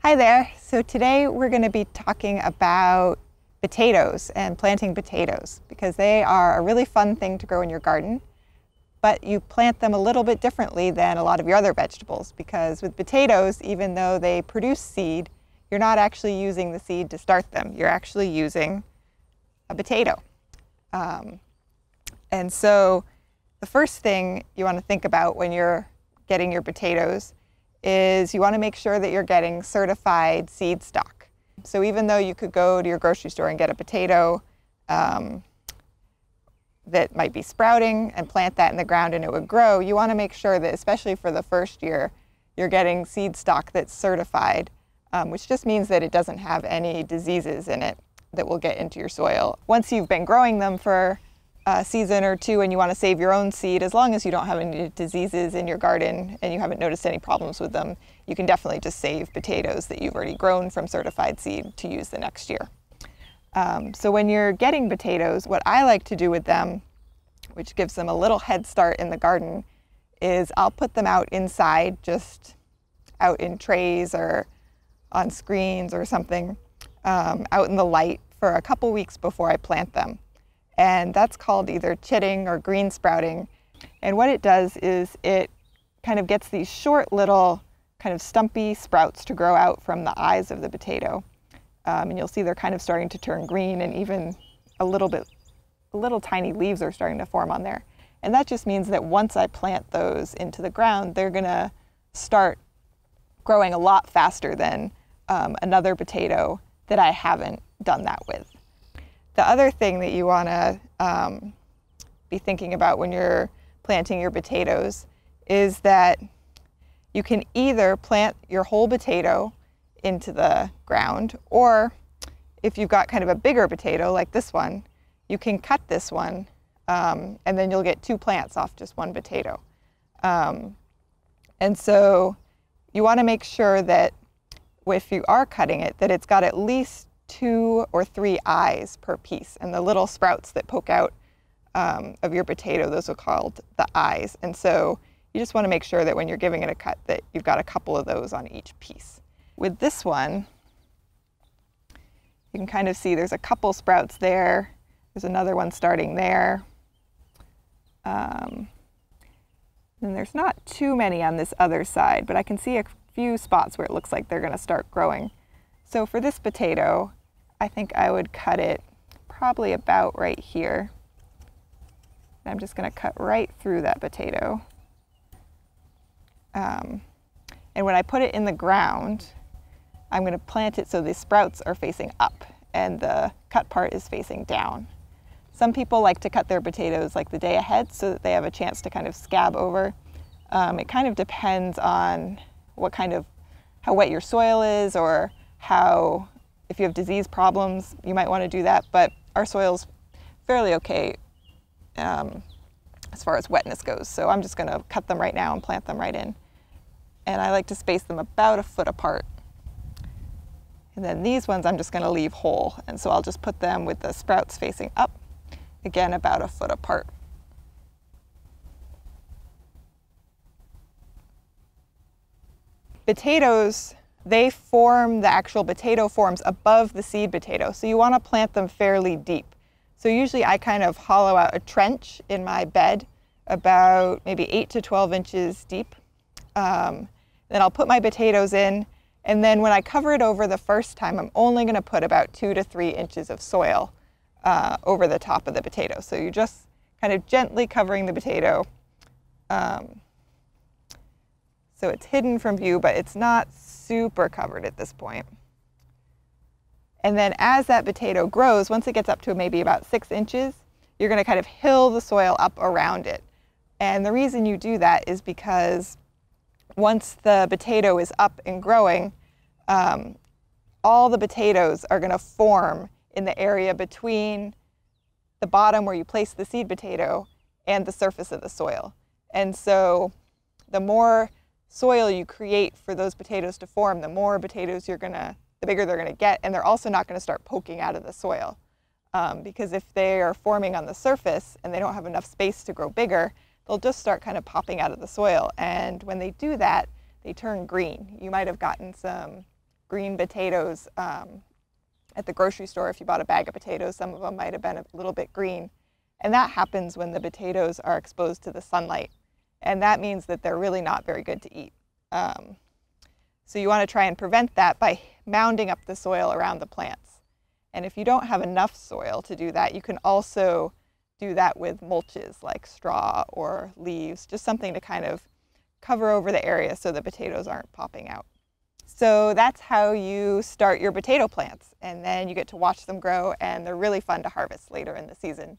Hi there. So today we're going to be talking about potatoes and planting potatoes because they are a really fun thing to grow in your garden, but you plant them a little bit differently than a lot of your other vegetables because with potatoes, even though they produce seed, you're not actually using the seed to start them. You're actually using a potato. And so the first thing you want to think about when you're getting your potatoes is you want to make sure that you're getting certified seed stock. So even though you could go to your grocery store and get a potato that might be sprouting and plant that in the ground and it would grow, you want to make sure that, especially for the first year, you're getting seed stock that's certified, which just means that it doesn't have any diseases in it that will get into your soil. Once you've been growing them for a season or two and you want to save your own seed, as long as you don't have any diseases in your garden and you haven't noticed any problems with them, you can definitely just save potatoes that you've already grown from certified seed to use the next year. So when you're getting potatoes, what I like to do with them, which gives them a little head start in the garden, is I'll put them out inside, just out in trays or on screens or something, out in the light for a couple weeks before I plant them. And that's called either chitting or green sprouting. And what it does is it kind of gets these short little kind of stumpy sprouts to grow out from the eyes of the potato. And you'll see they're kind of starting to turn green, and even little tiny leaves are starting to form on there. And that just means that once I plant those into the ground, they're gonna start growing a lot faster than another potato that I haven't done that with. The other thing that you want to be thinking about when you're planting your potatoes is that you can either plant your whole potato into the ground, or if you've got kind of a bigger potato like this one, you can cut this one and then you'll get two plants off just one potato. And so you want to make sure that if you are cutting it, that it's got at least 2 or 3 eyes per piece, and the little sprouts that poke out of your potato, those are called the eyes. And so you just want to make sure that when you're giving it a cut that you've got a couple of those on each piece. With this one, you can kind of see there's a couple sprouts there. There's another one starting there. And there's not too many on this other side, but I can see a few spots where it looks like they're going to start growing. So for this potato, I think I would cut it probably about right here. I'm just going to cut right through that potato. And when I put it in the ground, I'm going to plant it so the sprouts are facing up and the cut part is facing down. Some people like to cut their potatoes like the day ahead so that they have a chance to kind of scab over. It kind of depends on how wet your soil is, or if you have disease problems, you might want to do that, but our soil's fairly okay as far as wetness goes. So I'm just going to cut them right now and plant them right in. And I like to space them about 1 foot apart. And then these ones I'm just going to leave whole. And so I'll just put them with the sprouts facing up, again about 1 foot apart. Potatoes, they form, the actual potato forms above the seed potato. So you want to plant them fairly deep. So usually I kind of hollow out a trench in my bed about maybe 8 to 12 inches deep. Then I'll put my potatoes in, and then when I cover it over the first time, I'm only going to put about 2 to 3 inches of soil over the top of the potato. So you're just kind of gently covering the potato. So it's hidden from view, but it's not super covered at this point. And then as that potato grows, once it gets up to maybe about 6 inches, you're going to kind of hill the soil up around it. And the reason you do that is because once the potato is up and growing, all the potatoes are going to form in the area between the bottom where you place the seed potato and the surface of the soil. And so the more soil you create for those potatoes to form, the more potatoes the bigger they're going to get, and they're also not going to start poking out of the soil. Because if they are forming on the surface and they don't have enough space to grow bigger, they'll just start kind of popping out of the soil. And when they do that, they turn green. You might have gotten some green potatoes at the grocery store. If you bought a bag of potatoes, some of them might have been a little bit green. And that happens when the potatoes are exposed to the sunlight. And that means that they're really not very good to eat. So you want to try and prevent that by mounding up the soil around the plants. And if you don't have enough soil to do that, you can also do that with mulches like straw or leaves, just something to kind of cover over the area so the potatoes aren't popping out. So that's how you start your potato plants, and then you get to watch them grow, and they're really fun to harvest later in the season.